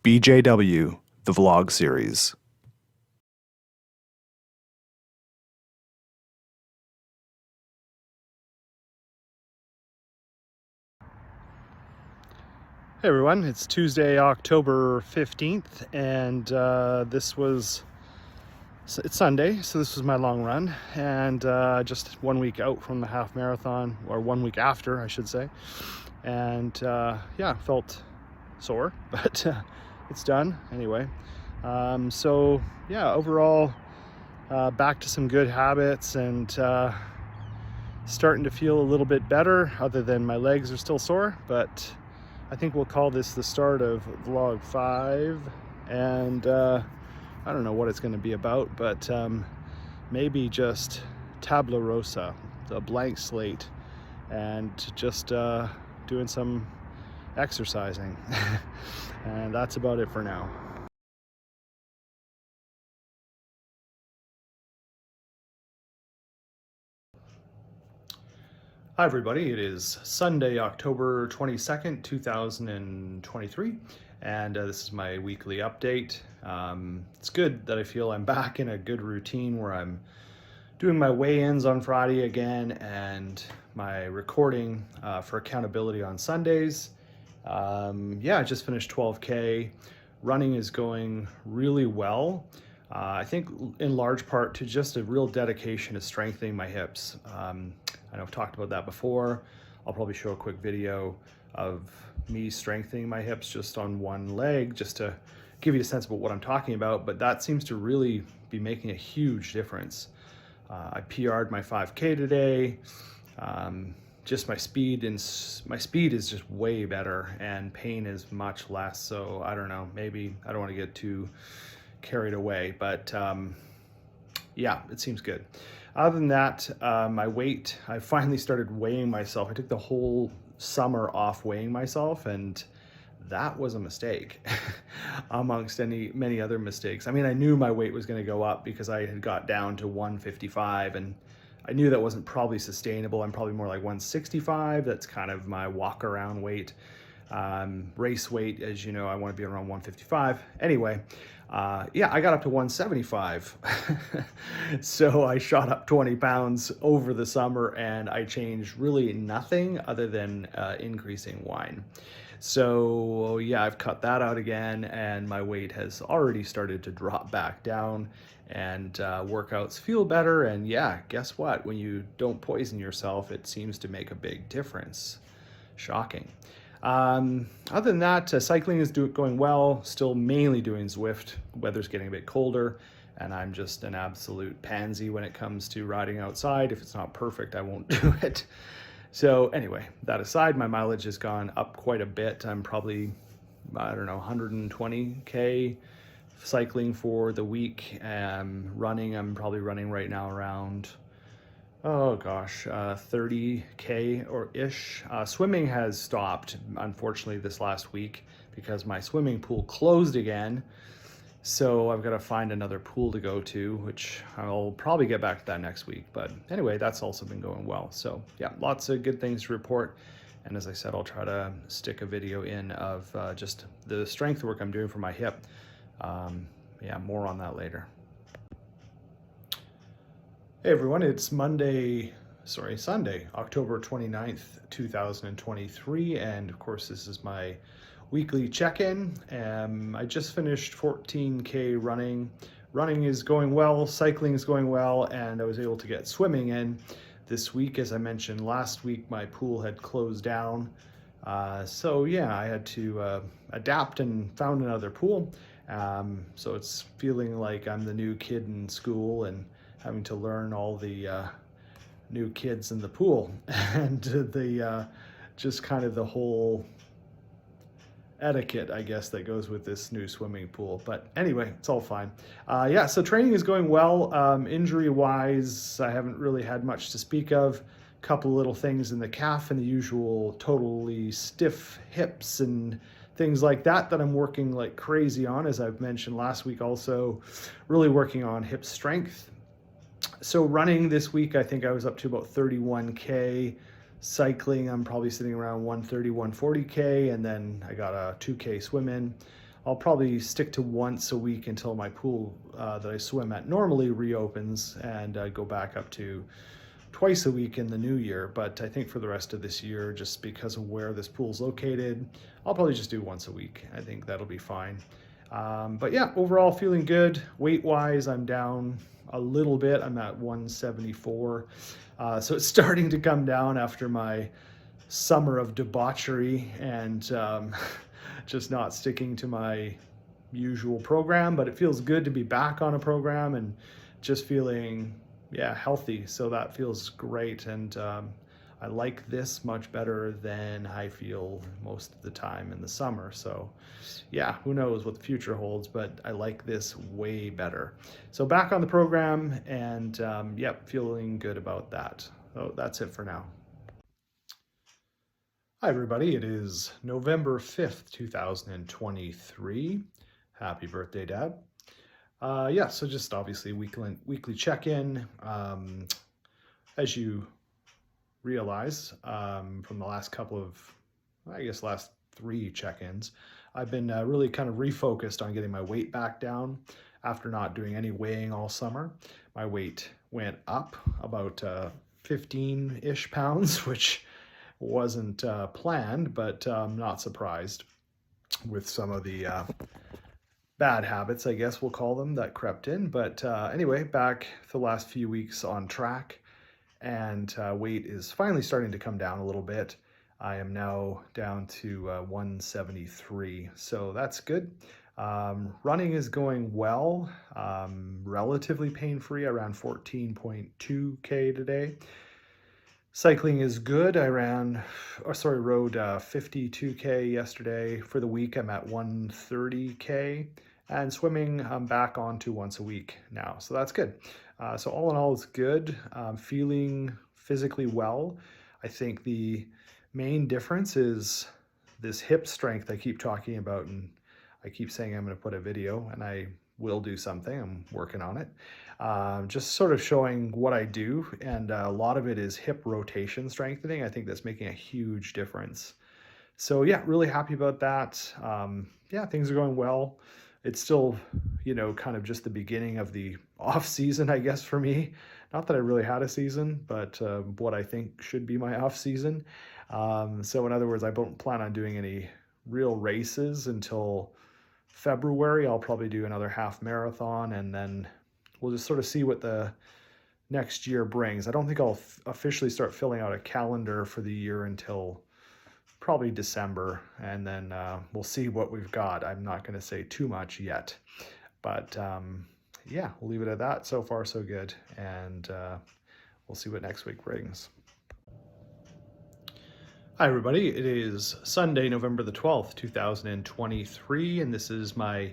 BJW, the vlog series. Hey everyone, it's Tuesday, October 15th, and it's Sunday, so this was my long run, and just 1 week out from the half marathon, or 1 week after, I should say. And yeah, felt sore, but it's done anyway. So yeah, overall, back to some good habits and starting to feel a little bit better, other than my legs are still sore, but I think we'll call this the start of vlog 5, and I don't know what it's going to be about, but maybe just tabula rasa, a blank slate, and just doing some exercising. And that's about it for now. Hi everybody, it is Sunday, October 22nd, 2023, and this is my weekly update. It's good that I feel I'm back in a good routine where I'm doing my weigh-ins on Friday again and my recording for accountability on Sundays. Yeah, I just finished 12K. Running is going really well. I think in large part to just a real dedication to strengthening my hips. I know I've talked about that before. I'll probably show a quick video of me strengthening my hips just on one leg, just to give you a sense of what I'm talking about, but that seems to really be making a huge difference. I PR'd my 5K today. Just my speed is just way better, and pain is much less. So I don't know, maybe I don't want to get too carried away, but yeah, it seems good. Other than that, my weight, I finally started weighing myself. I took the whole summer off weighing myself, and that was a mistake amongst many other mistakes. I mean, I knew my weight was going to go up because I had got down to 155, and I knew that wasn't probably sustainable. I'm probably more like 165. That's kind of my walk around weight. Race weight, as you know, I want to be around 155. Anyway, yeah, I got up to 175. So I shot up 20 pounds over the summer, and I changed really nothing other than increasing wine. So yeah, I've cut that out again, and my weight has already started to drop back down, and workouts feel better. And yeah, guess what? When you don't poison yourself, it seems to make a big difference. Shocking. Other than that, cycling is going well, still mainly doing Zwift. Weather's getting a bit colder, and I'm just an absolute pansy when it comes to riding outside. If it's not perfect, I won't do it. So anyway, that aside, my mileage has gone up quite a bit. I'm probably, I don't know, 120K cycling for the week. Running, I'm probably running right now around, oh gosh, 30K or ish. Swimming has stopped, unfortunately, this last week because my swimming pool closed again. So I've got to find another pool to go to, which I'll probably get back to that next week. But anyway, that's also been going well. So yeah, lots of good things to report. And as I said, I'll try to stick a video in of just the strength work I'm doing for my hip. Yeah, more on that later. Hey everyone, it's Sunday, October 29th, 2023. And of course, this is my weekly check-in. I just finished 14K running. Running is going well, cycling is going well, and I was able to get swimming in this week. As I mentioned last week, my pool had closed down. So yeah, I had to adapt and found another pool. So it's feeling like I'm the new kid in school and having to learn all the new kids in the pool and the just kind of the whole etiquette, I guess, that goes with this new swimming pool. But anyway, it's all fine. Yeah, so training is going well. Injury-wise, I haven't really had much to speak of. A couple little things in the calf and the usual totally stiff hips and things like that I'm working like crazy on, as I've mentioned last week. Also really working on hip strength. So running this week, I think I was up to about 31K. Cycling, I'm probably sitting around 130, 140K, and then I got a 2K swim in. I'll probably stick to once a week until my pool that I swim at normally reopens, and go back up to twice a week in the new year. But I think for the rest of this year, just because of where this pool's located, I'll probably just do once a week. I think that'll be fine. But yeah, overall feeling good. Weight wise, I'm down a little bit. I'm at 174. So it's starting to come down after my summer of debauchery and just not sticking to my usual program. But it feels good to be back on a program and just feeling, yeah, healthy. So that feels great. And I like this much better than I feel most of the time in the summer. So yeah, who knows what the future holds, but I like this way better. So back on the program, and yep, feeling good about that. So that's it for now. Hi everybody, it is November 5th, 2023. Happy birthday, Dad. Yeah, so just obviously weekly check-in. As you realize from the last couple of, I guess last 3 check-ins, I've been really kind of refocused on getting my weight back down after not doing any weighing all summer. My weight went up about 15-ish pounds, which wasn't planned, but I'm not surprised with some of the bad habits, I guess we'll call them, that crept in. But anyway, back for the last few weeks on track, and weight is finally starting to come down a little bit. I am now down to 173, so that's good. Running is going well, relatively pain-free, around 14.2K today. Cycling is good. I rode 52K yesterday. For the week, I'm at 130K. And swimming, I'm back on to once a week now. So that's good. So all in all, it's good. Feeling physically well. I think the main difference is this hip strength I keep talking about, and I keep saying I'm going to put a video, and I will do something. I'm working on it. Just sort of showing what I do, and a lot of it is hip rotation strengthening. I think that's making a huge difference. So yeah, really happy about that. Yeah, things are going well. It's still, kind of just the beginning of the off season, I guess, for me. Not that I really had a season, but what I think should be my off season. So in other words, I don't plan on doing any real races until February. I'll probably do another half marathon, and then we'll just sort of see what the next year brings. I don't think I'll officially start filling out a calendar for the year until probably December, and then we'll see what we've got. I'm not going to say too much yet, but yeah, we'll leave it at that. So far, so good, and we'll see what next week brings. Hi everybody, it is Sunday, November the 12th, 2023, and this is my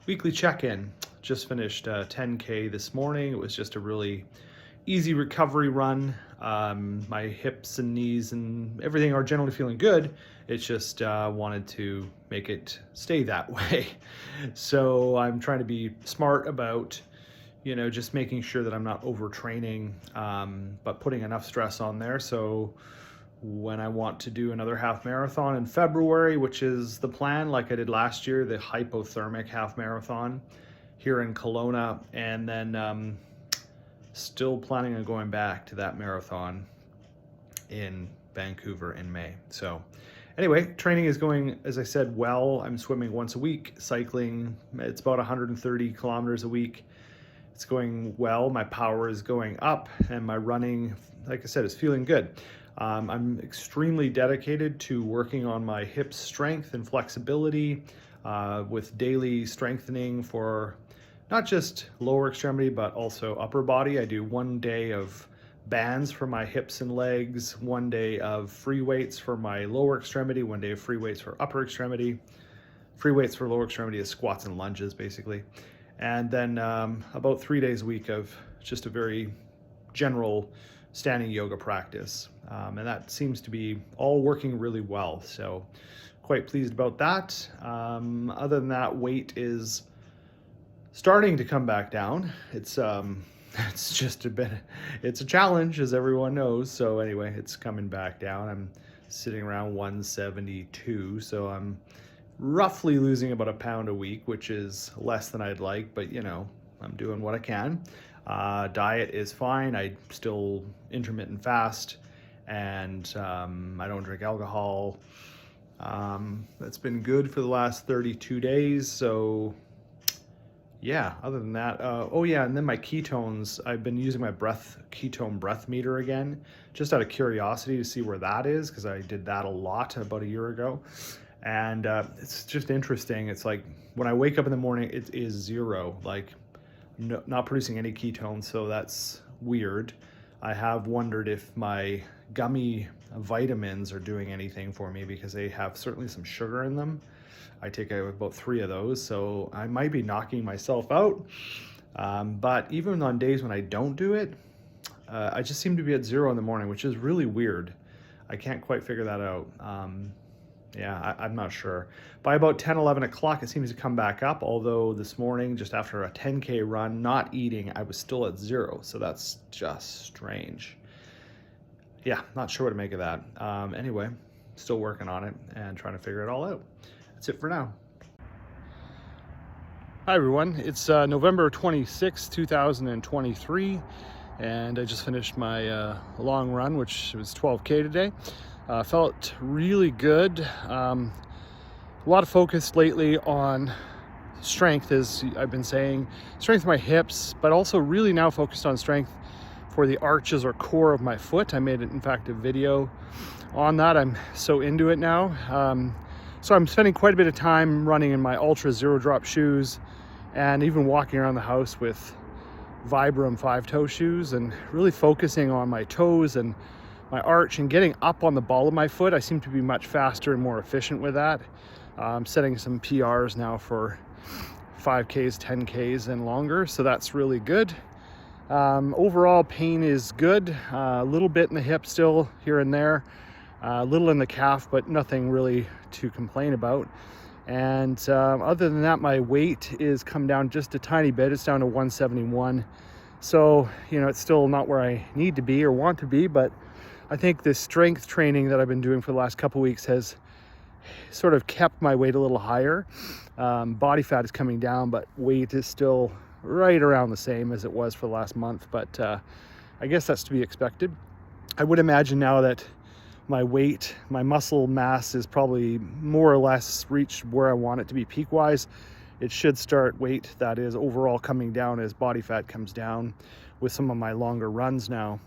weekly check-in. Just finished 10K this morning. It was just a really easy recovery run. My hips and knees and everything are generally feeling good. It's just wanted to make it stay that way. So I'm trying to be smart about, just making sure that I'm not overtraining, but putting enough stress on there. So when I want to do another half marathon in February, which is the plan, like I did last year, the hypothermic half marathon here in Kelowna, and then still planning on going back to that marathon in Vancouver in May. So anyway, training is going, as I said, well. I'm swimming once a week, cycling, it's about 130 kilometers a week. It's going well. My power is going up, and my running, like I said, is feeling good. I'm extremely dedicated to working on my hip strength and flexibility with daily strengthening for not just lower extremity, but also upper body. I do 1 day of bands for my hips and legs, 1 day of free weights for my lower extremity, 1 day of free weights for upper extremity. Free weights for lower extremity is squats and lunges, basically. And then about 3 days a week of just a very general standing yoga practice. And that seems to be all working really well. So quite pleased about that. Other than that, weight is starting to come back down. It's just it's a challenge, as everyone knows. So anyway, it's coming back down. I'm sitting around 172, so I'm roughly losing about a pound a week, which is less than I'd like, but I'm doing what I can. Diet is fine. I still intermittent fast, and I don't drink alcohol. That's been good for the last 32 days. So yeah, other than that, oh yeah, and then my ketones, I've been using my ketone breath meter again, just out of curiosity to see where that is, because I did that a lot about a year ago. And it's just interesting. It's like when I wake up in the morning, it is zero, like no, not producing any ketones. So that's weird. I have wondered if my gummy vitamins are doing anything for me, because they have certainly some sugar in them. I take about 3 of those, so I might be knocking myself out. But even on days when I don't do it, I just seem to be at zero in the morning, which is really weird. I can't quite figure that out. Yeah, I'm not sure. By about 10, 11 o'clock, it seems to come back up. Although this morning, just after a 10K run, not eating, I was still at zero. So that's just strange. Yeah, not sure what to make of that. Anyway, still working on it and trying to figure it all out. That's it for now. Hi everyone, it's November 26, 2023, and I just finished my long run, which was 12K today. Felt really good. A lot of focus lately on strength, as I've been saying, strength of my hips, but also really now focused on strength for the arches or core of my foot. I made it, in fact, a video on that. I'm so into it now. So I'm spending quite a bit of time running in my Ultra Zero Drop shoes, and even walking around the house with Vibram 5-toe shoes, and really focusing on my toes and my arch and getting up on the ball of my foot. I seem to be much faster and more efficient with that. I'm setting some PRs now for 5Ks, 10Ks and longer, so that's really good. Overall pain is good. A little bit in the hip still here and there, a little in the calf, but nothing really to complain about. And other than that, my weight is come down just a tiny bit. It's down to 171. So, it's still not where I need to be or want to be, but I think the strength training that I've been doing for the last couple weeks has sort of kept my weight a little higher. Body fat is coming down, but weight is still right around the same as it was for the last month. But I guess that's to be expected. I would imagine now that my weight, my muscle mass is probably more or less reached where I want it to be peak wise. It should start weight, that is, overall coming down as body fat comes down with some of my longer runs now.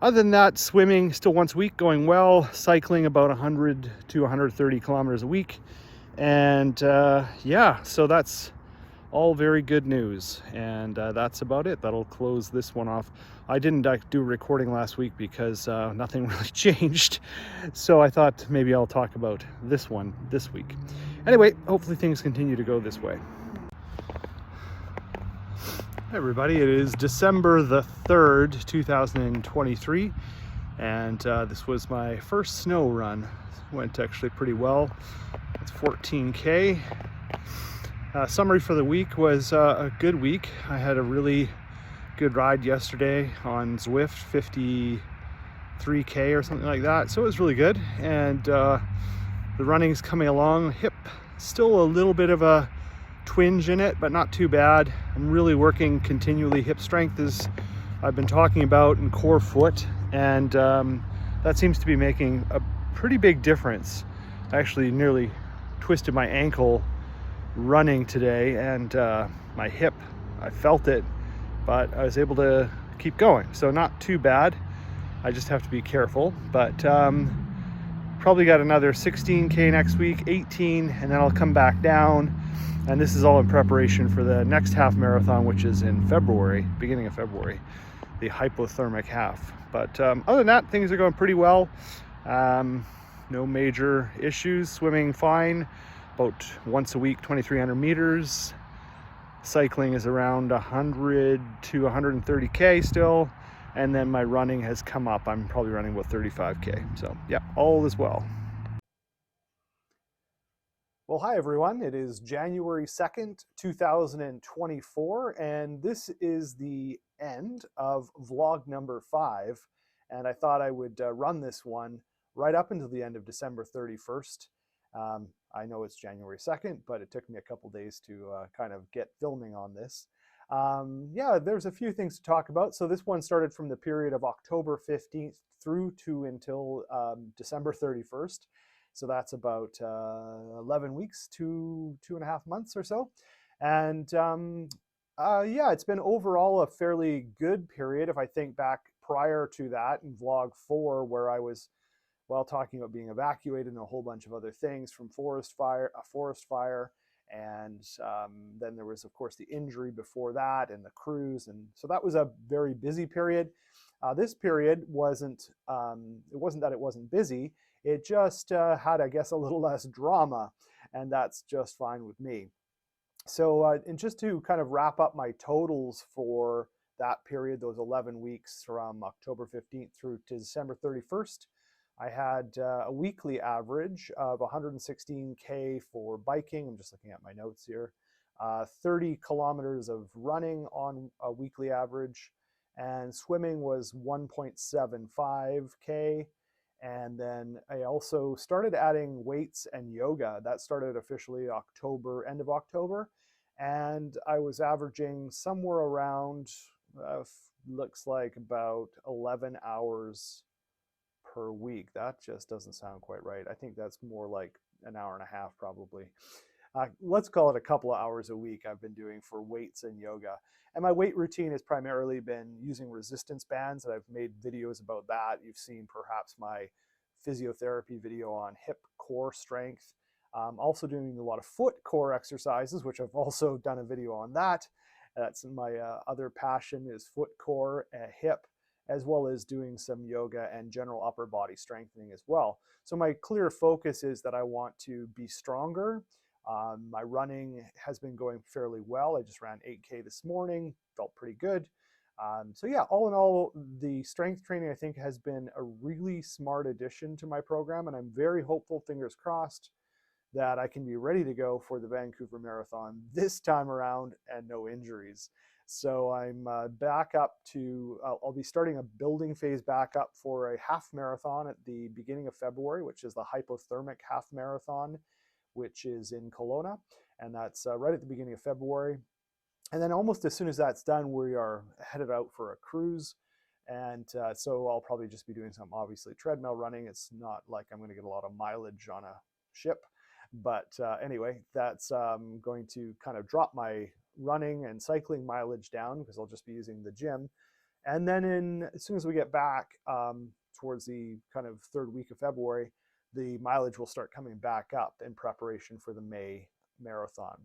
Other than that, swimming still once a week going well, cycling about 100 to 130 kilometers a week. And yeah, so that's all very good news, and that's about it. That'll close this one off. I didn't do a recording last week because nothing really changed, so I thought maybe I'll talk about this one this week. Anyway, hopefully things continue to go this way. Hi everybody, it is December the 3rd, 2023, and this was my first snow run. Went actually pretty well. It's 14K. Summary for the week was a good week. I had a really good ride yesterday on Zwift, 53K or something like that. So it was really good. And the running's coming along. Hip, still a little bit of a twinge in it, but not too bad. I'm really working continually hip strength, as I've been talking about, and core foot. And that seems to be making a pretty big difference. I actually nearly twisted my ankle running today, and my hip, I felt it, but I was able to keep going, so not too bad. I just have to be careful, but probably got another 16K next week, 18, and then I'll come back down, and this is all in preparation for the next half marathon, which is in February, beginning of February, the hypothermic half. But other than that, things are going pretty well. No major issues. Swimming fine, about once a week, 2,300 meters. Cycling is around 100 to 130K still. And then my running has come up. I'm probably running about 35K. So yeah, all is well. Well, hi everyone. It is January 2nd, 2024, and this is the end of vlog number 5. And I thought I would run this one right up until the end of December 31st. I know it's January 2nd, but it took me a couple days to kind of get filming on this. Yeah, there's a few things to talk about. So this one started from the period of October 15th through to until December 31st. So that's about 11 weeks to 2.5 months or so. And yeah, it's been overall a fairly good period. If I think back prior to that in vlog 4, where I was, well, talking about being evacuated and a whole bunch of other things from a forest fire. And then there was, of course, the injury before that and the cruise. And so that was a very busy period. This period it wasn't that it wasn't busy. It just had, I guess, a little less drama. And that's just fine with me. So, and just to kind of wrap up my totals for that period, those 11 weeks from October 15th through to December 31st, I had a weekly average of 116K for biking. I'm just looking at my notes here. 30 kilometers of running on a weekly average, and swimming was 1.75K. And then I also started adding weights and yoga. That started officially end of October. And I was averaging somewhere around, looks like about 11 hours per week. That just doesn't sound quite right. I think that's more like an hour and a half probably. Let's call it a couple of hours a week I've been doing for weights and yoga. And my weight routine has primarily been using resistance bands, and I've made videos about that. You've seen perhaps my physiotherapy video on hip core strength. Also doing a lot of foot core exercises, which I've also done a video on that. That's my other passion is foot core, hip, as well as doing some yoga and general upper body strengthening as well. So my clear focus is that I want to be stronger. My running has been going fairly well. I just ran 8K this morning, felt pretty good. So yeah, all in all, the strength training I think has been a really smart addition to my program, and I'm very hopeful, fingers crossed, that I can be ready to go for the Vancouver Marathon this time around and no injuries. So I'm back up to, I'll be starting a building phase back up for a half marathon at the beginning of February, which is the hypothermic half marathon, which is in Kelowna. And that's right at the beginning of February. And then almost as soon as that's done, we are headed out for a cruise. And so I'll probably just be doing some obviously treadmill running. It's not like I'm going to get a lot of mileage on a ship. But anyway, that's going to kind of drop my running and cycling mileage down because I'll just be using the gym. And then as soon as we get back towards the kind of third week of February, the mileage will start coming back up in preparation for the May marathon.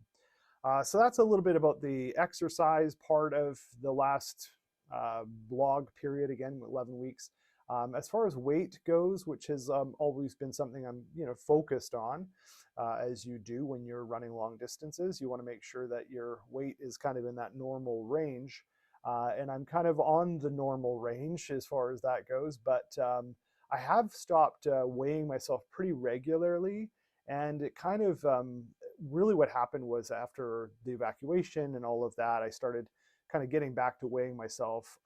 So that's a little bit about the exercise part of the last blog period, again, 11 weeks. As far as weight goes, which has always been something I'm focused on, as you do when you're running long distances, you want to make sure that your weight is kind of in that normal range. And I'm kind of on the normal range as far as that goes, but I have stopped weighing myself pretty regularly. And it kind of really what happened was after the evacuation and all of that, I started kind of getting back to weighing myself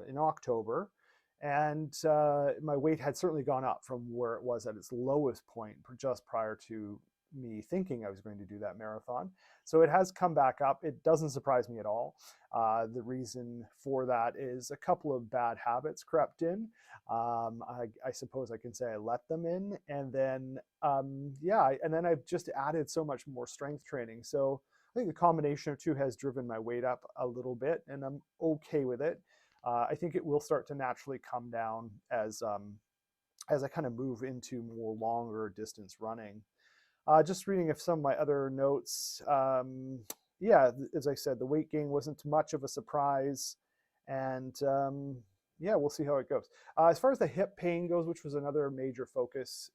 in October. And my weight had certainly gone up from where it was at its lowest point just prior to me thinking I was going to do that marathon. So it has come back up. It doesn't surprise me at all. The reason for that is a couple of bad habits crept in. I suppose I can say I let them in. And then, yeah, and then I've just added so much more strength training. So I think the combination of two has driven my weight up a little bit, and I'm okay with it. I think it will start to naturally come down as I kind of move into more longer distance running. Just reading of some of my other notes. Yeah, as I said, the weight gain wasn't much of a surprise, and yeah, we'll see how it goes. As far as the hip pain goes, which was another major focus,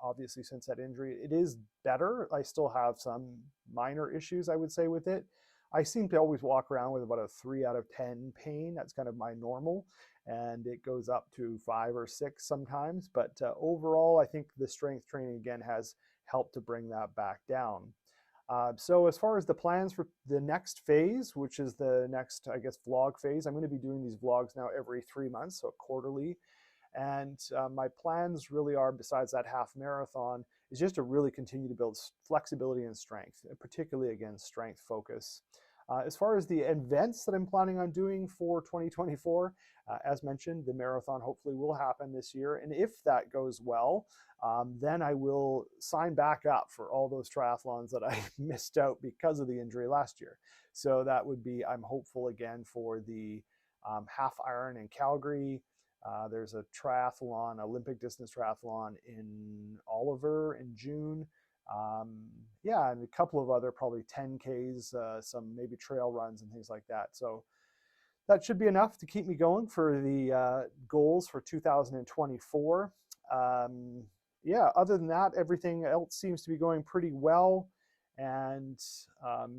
obviously since that injury, it is better. I still have some minor issues, I would say, with it. I seem to always walk around with about a 3 out of 10 pain. That's kind of my normal, and it goes up to 5 or 6 sometimes. But overall, I think the strength training again has helped to bring that back down. So as far as the plans for the next phase, which is the next, I guess, vlog phase, I'm going to be doing these vlogs now every 3 months, so quarterly. And my plans really are, besides that half marathon, is just to really continue to build flexibility and strength, particularly again, strength focus. As far as the events that I'm planning on doing for 2024, as mentioned, the marathon hopefully will happen this year. And if that goes well, then I will sign back up for all those triathlons that I missed out because of the injury last year. So that would be, I'm hopeful again for the half Iron in Calgary. There's a triathlon, Olympic distance triathlon in Oliver in June. Yeah, and a couple of other probably 10Ks, some maybe trail runs and things like that. So that should be enough to keep me going for the goals for 2024. Yeah, other than that, everything else seems to be going pretty well. And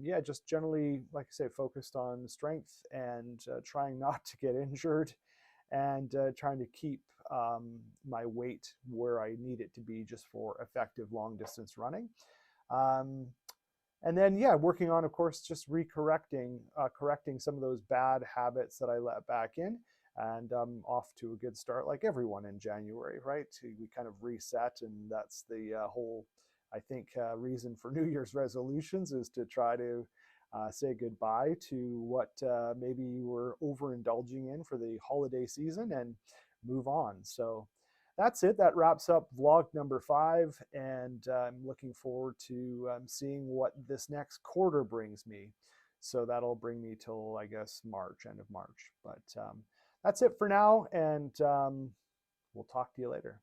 yeah, just generally, like I say, focused on strength and trying not to get injured and trying to keep my weight where I need it to be just for effective long distance running. And then, yeah, working on, of course, just correcting some of those bad habits that I let back in. And I'm off to a good start, like everyone in January, right? We kind of reset, and that's the whole, I think, reason for New Year's resolutions is to try to say goodbye to what maybe you were overindulging in for the holiday season and move on. So that's it. That wraps up vlog number 5, and I'm looking forward to seeing what this next quarter brings me. So that'll bring me till, I guess, March, end of March. But that's it for now, and we'll talk to you later.